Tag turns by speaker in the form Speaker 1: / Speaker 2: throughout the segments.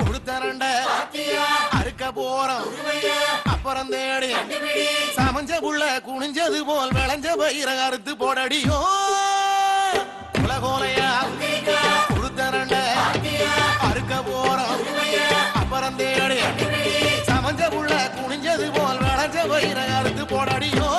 Speaker 1: கொடுத்தரண்ட அறுக்க போறோம் அப்புறம் தேடி சமஞ்ச புள்ள குனிஞ்சது போல் விளைஞ்ச பயிர அறுத்து போடடியோ உலகோலையா கொடுத்தரண்ட அறுக்க போறோம் அப்புறம் தேடி சமஞ்ச புள்ள குனிஞ்சது போல் விளைஞ்ச பயிர அறுத்து போடடியோ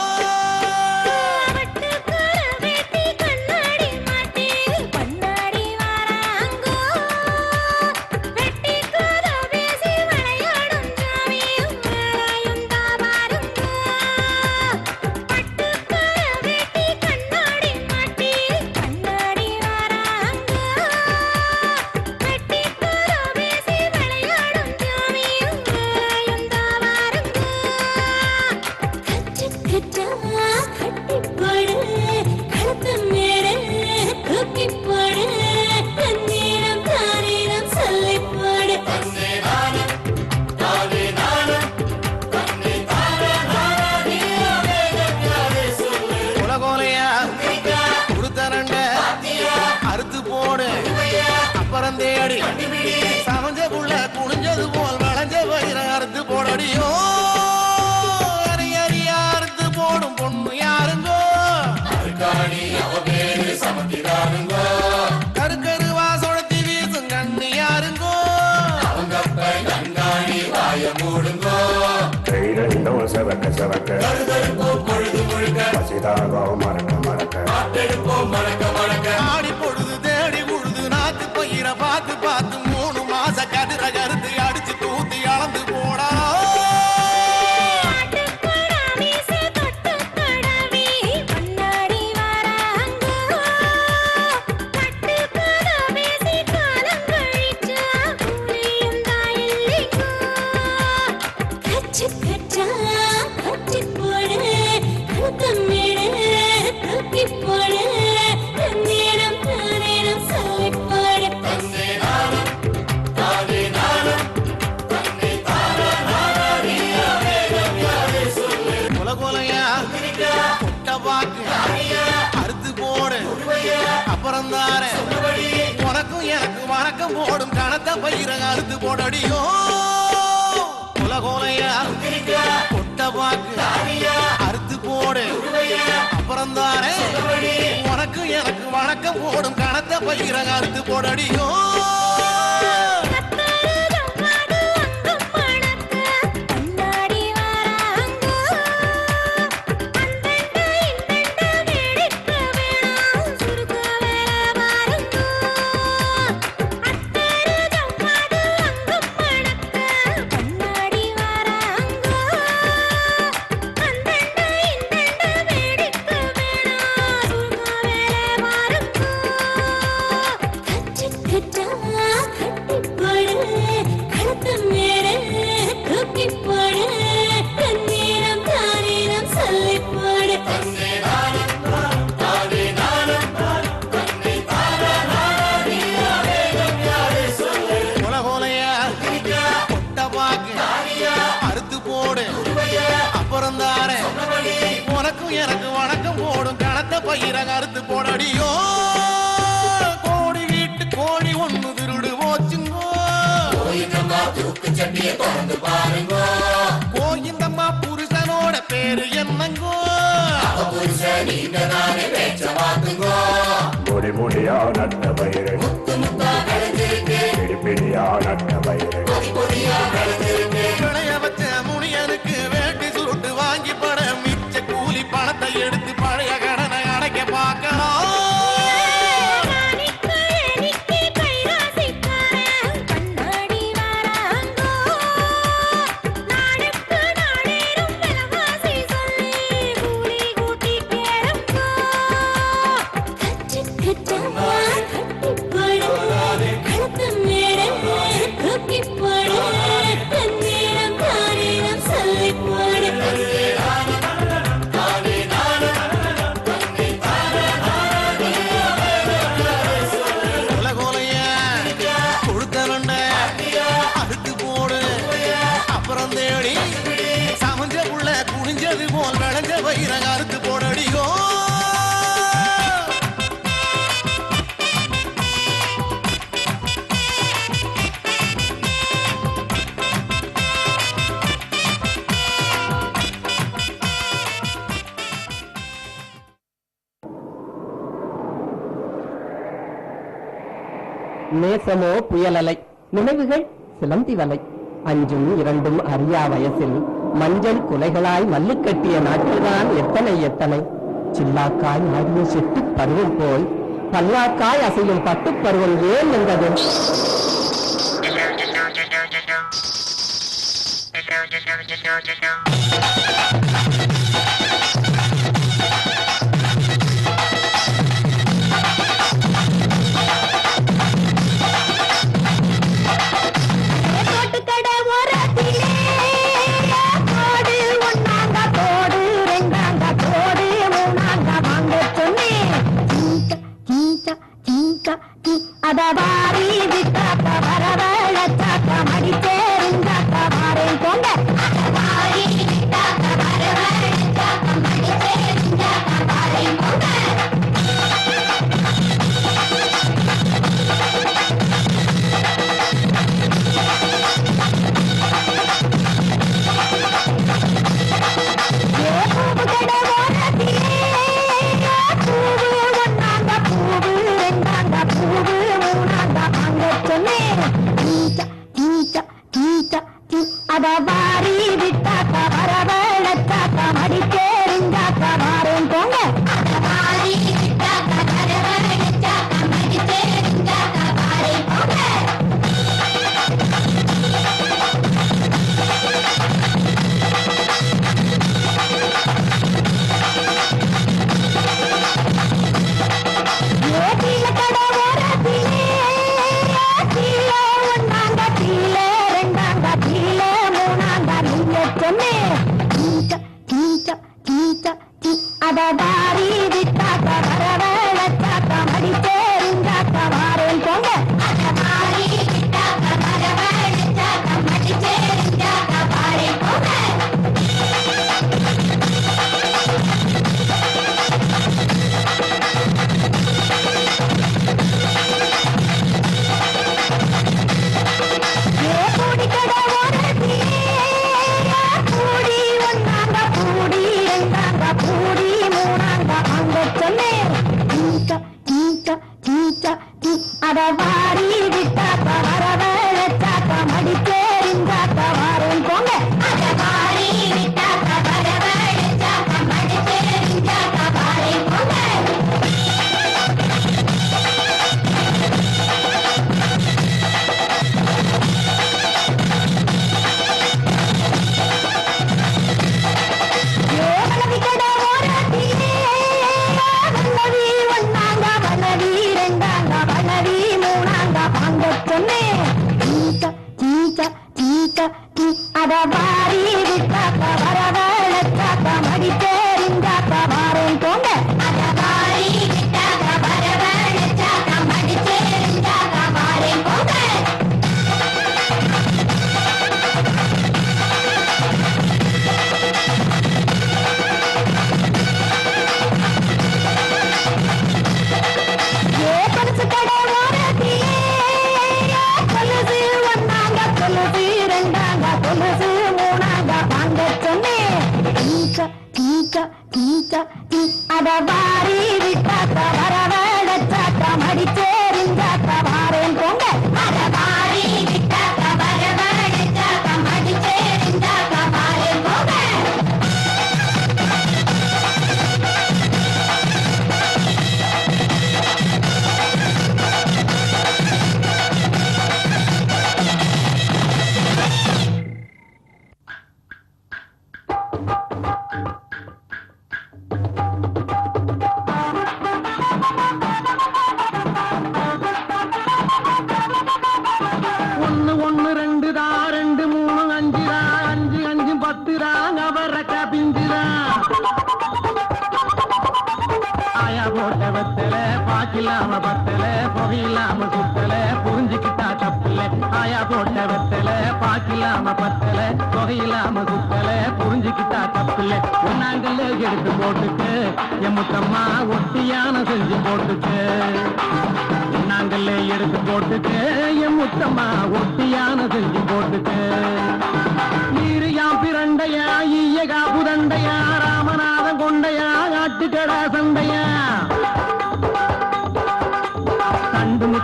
Speaker 1: தேடி சமஞ்ச புள்ள குனிஞ்சது போல் வளைஞ்ச பயிர அறுத்து போடடியோ அரியா அறுத்து போடும் பொண்ணு யாருங்கோ கருக்கரு வாசொடத்தி வீசும் கண்ணு யாருங்கோ செவக்க செவக்க ஆடி பொழுது தேடி உழுது நாத்து பயிர பார்த்து பார்த்து 3 மாச கதிர கருத்து அடிச்சு தூத்தி அளந்து போடா அறுத்து போடு அப்புறம் தாரே உனக்கும் எனக்கு வணக்கம் போடும் கணத்த பயிர அறுத்து போடடியோ உலகோலையா கொட்ட பாக்கு அறுத்து போடு அப்புறம் தாரே உனக்கும் எனக்கு வணக்கம் போடும் கணத்த பயிர அறுத்து போடடியோ உனக்கும் எனக்கு வணக்கம் போடும் கணத்த பயிர அறுத்து போடடியோ கோடி வீட்டு கோழி ஒண்ணு திருடு போச்சுங்கோ கோயிந்தம்மா புருஷனோட பேரு என்னங்கோ முடி முடியா நட்ட பயிரை பிடியா நட்ட பயிரை விளைய வச்ச முனியனுக்கு வேட்டி சுருட்டு வாங்கி பட மிச்ச கூலி பணத்தை எடுத்து பழைய கடனை அடைக்க பார்க்கலாம் குனிஞ்சது போல் விளைஞ்ச பயிர அறுத்து போடடியோ
Speaker 2: நேசமோ புயலலை, நினைவுகள் சிலந்தி வலை. அஞ்சும் இரண்டும் அறியா வயசில் மஞ்சள் குலைகளாய் மல்லு கட்டிய நாட்கள்தான் எத்தனை எத்தனை. சில்லாக்காய் ஆடிய செட்டு பருவம் போல் பல்லாக்காய் அசையும் பட்டு பருவம் ஏன் வந்தது?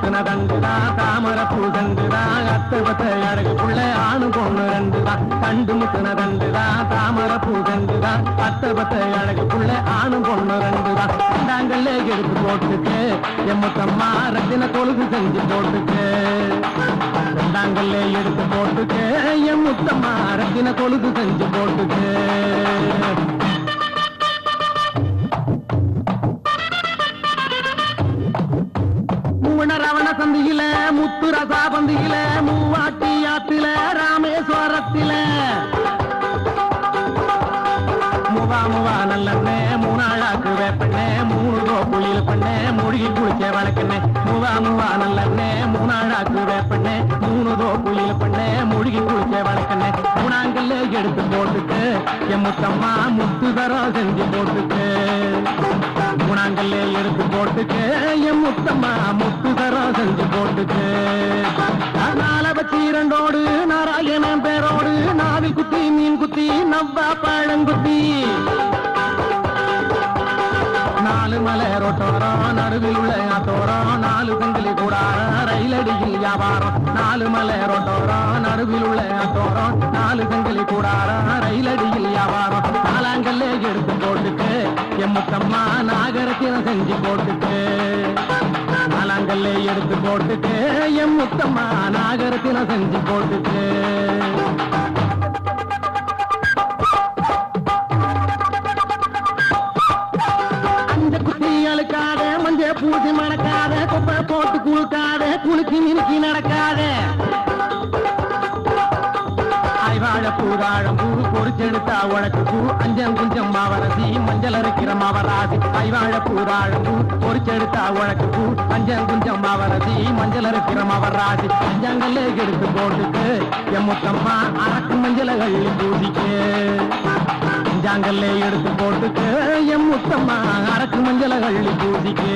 Speaker 3: முத்துன தண்டுதான் தாமரை பூ தண்டுதான் அத்தை பத்த அழகுக்குள்ள ஆணு பொண்ணு ரெண்டுதான் தண்டு முத்துன தண்டுதான் தாமரை பூ தண்டுதான் அத்தை பத்த அழகுக்குள்ள ஆணு பொண்ணு ரெண்டுதான் தாங்கல்ல எடுத்து போட்டுக்கு எம்மத்தம்மா ரத்தின கொழுகு செஞ்சு போட்டுக்கு தாங்கல்ல எடுத்து போட்டுக்கு எம்மத்தம்மா ரத்தின கொழுகு செஞ்சு போட்டுக்கு ரவண சந்தியில முத்து ரசா பந்தியில மூவாட்டி ஆத்தில ராமேஸ்வரத்தில முவா நல்லண்ணே மூணாளாக்கு வேப்பண்ணே மூணு புளியில் பண்ணே மூழ்கி குளிக்க வளர்க்கண்ணே முவா நல்லண்ணே மூணாளாக்கு வேப்பண்ணே மூணு புளியில் பண்ணே மூழ்கி குளிக்க வளர்க்கண்ணே மூணாங்கல்ல எடுத்து போட்டுக்கு என் முத்தம்மா முத்து தரம் செஞ்சு போட்டுக்கு மூணாங்கல்ல எடுத்து போட்டுக்கு என் முத்தம்மா முத்து தரம் செஞ்சு போட்டுக்கு நால வச்சு இரண்டோடு நாராயணன் பேரோடு நாவில் குத்தி மீன் குத்தி நவ்வா பழங்குத்தி நாலு மலை ரோட்டோரம் நடுவில் உள்ள ஆத்தோரம் நாலு சங்கிலி கூடாரம் ரயிலடியில் வியாபாரம் நாலு மலை ரோட்டோரம் நடுவில் உள்ள ஆத்தோரம் நாலு சங்கிலி கூடாரம் ரயிலடியில் வியாபாரம் நாலாங்கல்ல எடுத்து போட்டுக்கு எம்மத்தம்மா நாகரத்தினம் செஞ்சு போட்டுக்கு நாலாங்கல்ல எடுத்து போட்டுக்கு எம்மத்தம்மா நாகரத்தினம் செஞ்சு போட்டுக்கு அழுக்காத மஞ்ச பூசி மணக்காத கொப்பை போட்டு குளுக்காத குளுக்கி மினுக்கி நடக்காத ஐவாழ பூதாழம் பூ பொறிச்செடுத்தா உழக்கு பூ அஞ்சம் குஞ்சம் மாவரசி மஞ்சள் அரைக்கிற மாவராசி ஐவாழ பூதாழம் பூ பொறிச்செடுத்தா உழக்கு பூ அஞ்சம் குஞ்சம் மாவரசி மஞ்சள் அரைக்கிற மாவராசி அஞ்சாங்கல்ல எடுத்து போட்டுக்கு எம்மத்தம்மா அரக்கு மஞ்சள கள்ளி பூசிக்கு அஞ்சாங்கல்ல எடுத்து போட்டுக்கு எம் முத்தம்மா அரக்கு மஞ்சள கள்ளி பூசிக்கு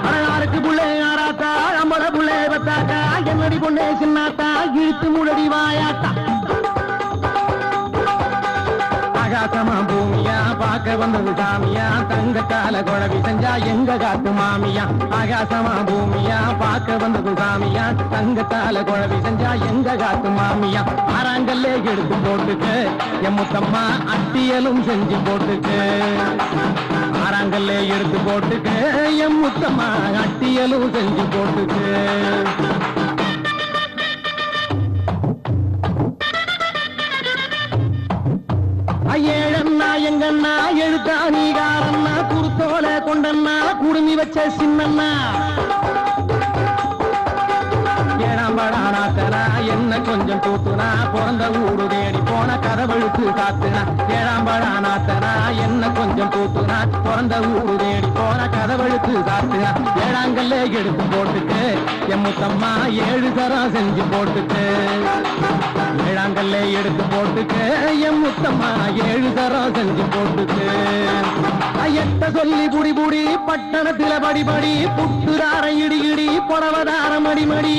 Speaker 3: அரையாருக்கு புள்ளே ஆராத்தா அம்பள புள்ளே பத்தாக்கா என்னடி பொண்ணே சின்னாத்தா இழுத்து முடடி வாயாத்தா ஆகாசமா பூமியா பார்க்க வந்தது சாமியா தங்க கால குழவி செஞ்சா எங்க காத்து மாமியா ஆகாசமா பூமியா பார்க்க வந்தது சாமியா தங்க கால குழவி செஞ்சா எங்க காத்து மாமியா ஆறாங்கல்லே எடுத்து போட்டுக்கு எம்மத்தம்மா அட்டியலும் செஞ்சு போட்டுக்கு ஆறாங்கல்லே எடுத்து போட்டுக்கு எம்மத்தம்மா அட்டியலும் செஞ்சு போட்டுக்கு ஏழண்ணா எங்கண்ணா எழுத்தா நீகாரண்ணா குருத்தோல கொண்டண்ணா குடுமி வச்ச சின்னண்ணா ஏழாம் படானாத்தனா என்ன கொஞ்சம் தூத்துனா பிறந்த ஊரு தேடி போன கதவழுத்து காத்துனா ஏழாம் படானாத்தனா என்ன கொஞ்சம் தூத்துனா பிறந்த ஊரு தேடி போன கதவழுத்து காத்துனா ஏழாங்கல்ல எடுத்து போட்டுக்கு எம்மத்தம்மா 7 தரம் செஞ்சு போட்டுக்கு ஏழாங்கல்ல எடுத்து போட்டுக்கு எம்மத்தம்மா 7 தரம் செஞ்சு போட்டுக்கு எட்ட சொல்லி புடி புடி பட்டணத்தில படி படி புட்டுதார இடி இடி புடவதாரம் அடி மடி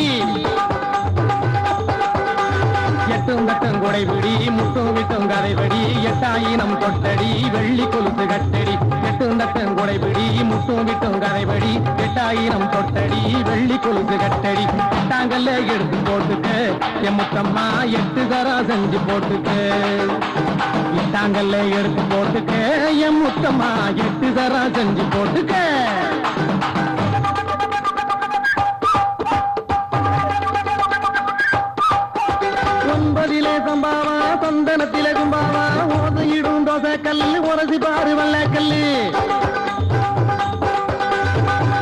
Speaker 3: எட்டும் கட்டும் கொடை பிடி முட்டும் விட்டும் கதைபடி எட்டாயினம் தொட்டடி வெள்ளி கொலுசு கட்டடி எட்டும் கட்டும் கொடை பிடி முட்டும் விட்டும் கதைபடி எட்டாயினம் தொட்டடி வெள்ளி கொலுசு கட்டடி எட்டாங்கல்ல எடுத்து போட்டுக்கு எம்மத்தம்மா 8 தரம் செஞ்சு போட்டுக்கு எட்டாங்கல்ல எடுத்து போட்டுக்கு எம்மத்தம்மா 8 தரம் செஞ்சு போட்டுக்கு ஒன்பதிலே சம்பாவா சந்தனத்திலே கும்பாவா ஓதையிடும் தோசை கல்லு உரசி பாரு வல்ல கல்லு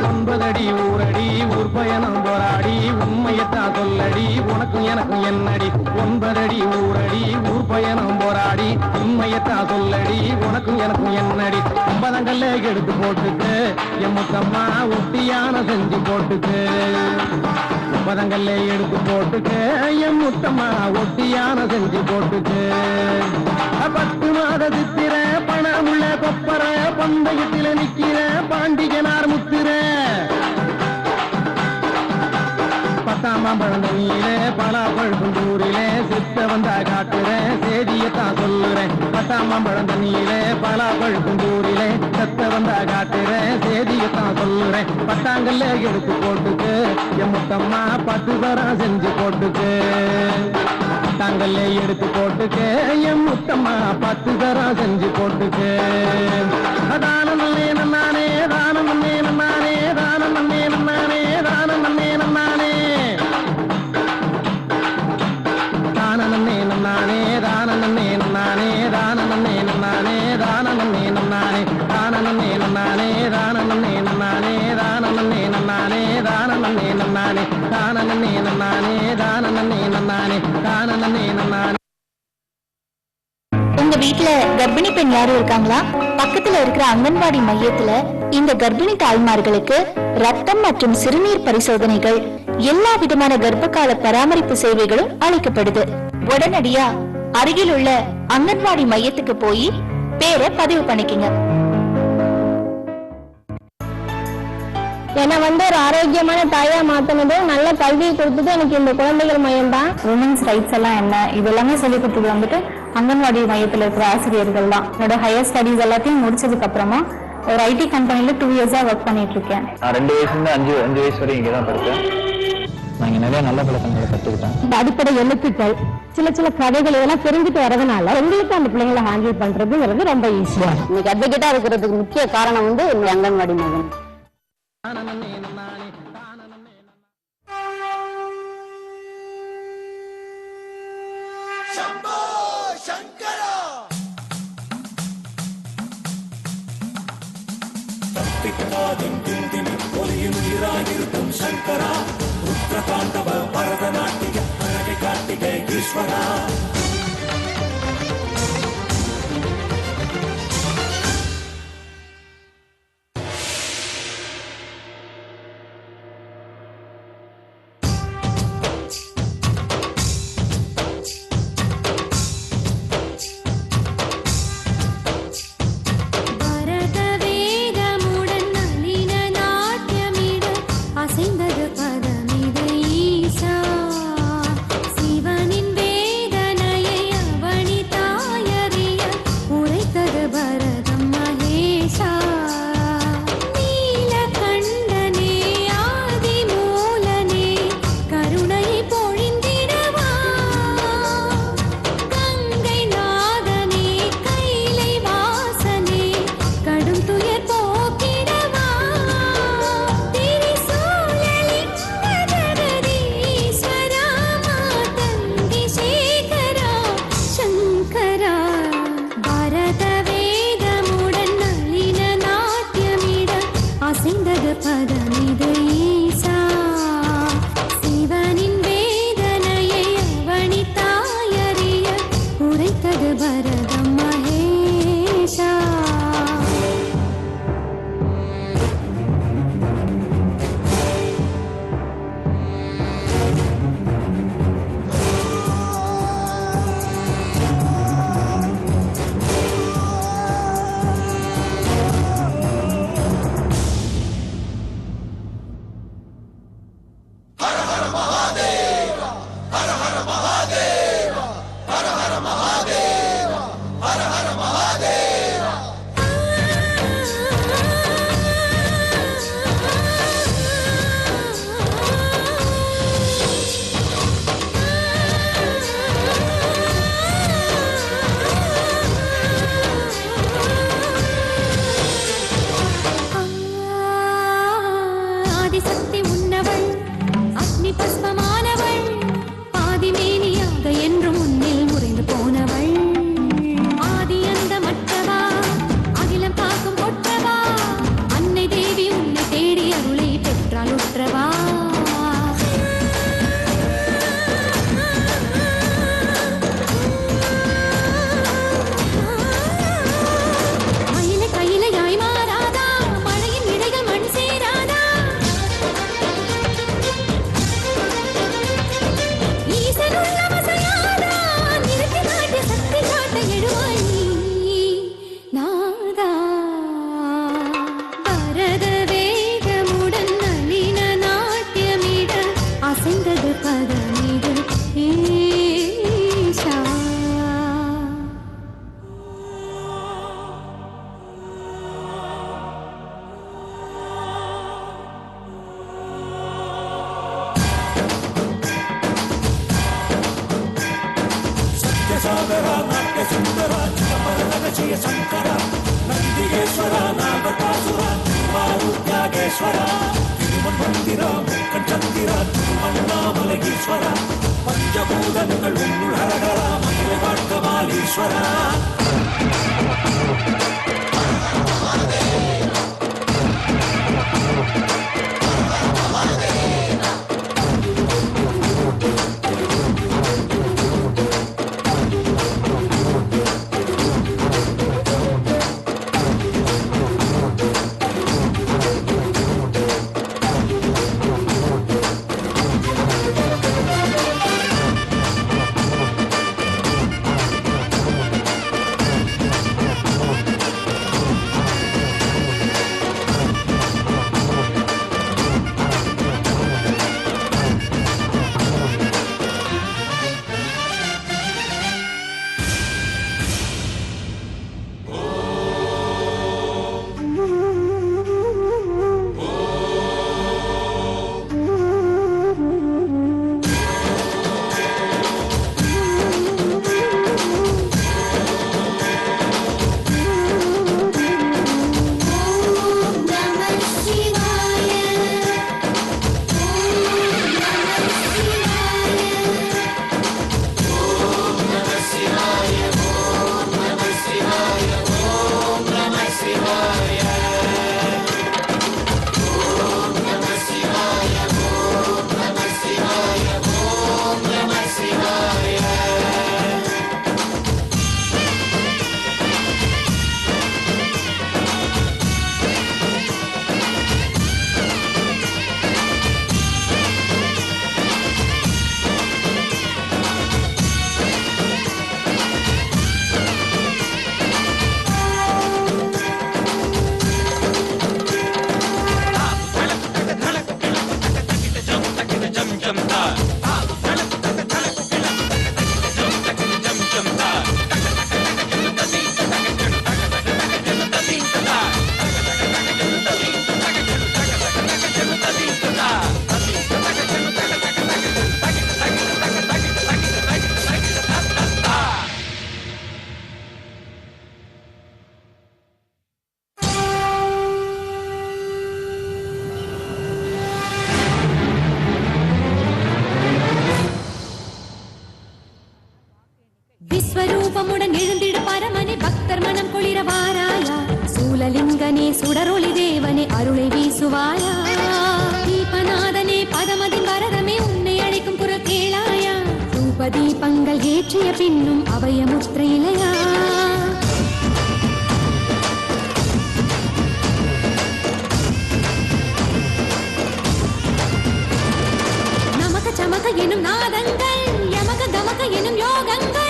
Speaker 3: 9 அடி ஊரடி ஊர் பயணம் போராடி உண்மையத்தா சொல்லடி உனக்கும் எனக்கும் என்னடி 9 அடி ஊரடி ஊர் பயணம் போராடி உண்மையத்தா சொல்லடி உனக்கும் எனக்கும் என்னடி 9 எடுத்து போட்டுக்கு எம்மத்தம்மா ஒட்டியான செஞ்சு போட்டுக்கு 9 எடுத்து போட்டுக்கு எம்மத்தம்மா ஒட்டியான செஞ்சு போட்டுக்கு 10 மாத சித்திர பணமுள்ள கொப்பர பந்தயத்தில நிக்கிற பாண்டிகனார் முத்திர பத்தாம் மாம்பழம் தண்ணியிலே பலாப்பழுக்கும் தூரிலே சித்த வந்தா காட்டுறேன் சேதியத்தான் சொல்லுறேன். பத்தாம் மாம்பழம் தண்ணியிலே பலாப்பழுக்கும் தூரிலே சித்த வந்தா காட்டுறேன் சேதியத்தான் சொல்லுறேன். பட்டாங்கல்ல எடுத்து போட்டுக்கு என் முத்தம்மா 10 தரம் செஞ்சு போட்டுக்கு. பட்டாங்கல்ல எடுத்து போட்டுக்கு என் முத்தம்மா 10 தரம் செஞ்சு போட்டுக்கு. தானம் நன்னே நன்னானே தானம் நன்னே நன்னானே தானம் நன்னே நன்னானே தானம் நன்னே நன்னானே தானம் நன்னே நன்னானே தானம் நன்னே நன்னானே தானம் நன்னே நன்னானே தானம் நன்னே நன்னானே தானம் நன்னே நன்னானே தானம் நன்னே நன்னானே தானம் நன்னே நன்னானே தானம் நன்னே நன்னானே தானம் நன்னே நன்னானே தானம் நன்னே நன்னானே தானம் நன்னே நன்னானே.
Speaker 4: உங்க வீட்டுல கர்ப்பிணி பெண் யாரும் இருக்காங்களா? பக்கத்துல இருக்கிற அங்கன்வாடி மையத்துல இந்த கர்ப்பிணி தாய்மார்களுக்கு ரத்தம் மற்றும் சிறுநீர் பரிசோதனைகள், எல்லா விதமான கர்ப்பகால பராமரிப்பு சேவைகளும் அளிக்கப்படுது. உடனடியா அருகில் உள்ள அங்கன்வாடி மையத்துக்கு போய் பேரை பதிவு பண்ணிக்கங்க.
Speaker 5: என்னை ஒரு ஆரோக்கியமான தாயா மாத்தினது, நல்ல கல்வியை கொடுத்தது எனக்கு இந்த குழந்தைகள் மையம் தான்.
Speaker 4: உமன்ஸ் ரைட்ஸ் எல்லாம் என்ன இது எல்லாமே சொல்லி கொடுத்தது வந்துட்டு அங்கன்வாடி மையத்துல இருக்கிற ஆசிரியர்கள் தான். என்னோட ஹையர் ஸ்டடீஸ் எல்லாத்தையும் முடிச்சதுக்கு அப்புறமா ஒரு ஐடி கம்பெனில 2 இயர்ஸா ஒர்க் பண்ணிட்டு இருக்கேன்.
Speaker 6: நான் 2 வயசுல 5 வயசு வரை இங்கதான் படித்தேன். நான் இங்க நிறைய நல்ல பழக்கங்களை கத்துக்கிட்டேன்.
Speaker 5: இந்த அடிப்படை எழுத்துக்கள், சில கதைகள் இதெல்லாம் தெரிஞ்சுட்டு வரதுனால எங்களுக்கு அந்த பிள்ளைங்களை ஹேண்டில் பண்றதுங்கிறது ரொம்ப ஈஸியா. இன்னைக்கு அட்வொகேட்டா இருக்கிறதுக்கு முக்கிய காரணம் அங்கன்வாடி மையம்.
Speaker 1: சங்கரா ருத்ரகாண்டவ பரதநாட்டிய அழகை காட்டிகை ஈஸ்வரா.
Speaker 7: அசைந்தது பதமிது ஈசா, சிவனின் வேதனை விஸ்வரூபமுடன் எழுந்திட பரமனே பக்தர் மனம் குளிர வாராயா சூலலிங்கனே சுடரொளி தேவனே அருளை வீசுவாயா தீபநாதனே பதமதின் வரதமே உன்னை அழைக்கும் குரல் கேளாயா தூபதீபங்கள் ஏற்றிய பின்னும் அபயமுத்திரையிலையா நமக சமக எனும் நாதங்கள் யமக கமக எனும் யோகங்கள்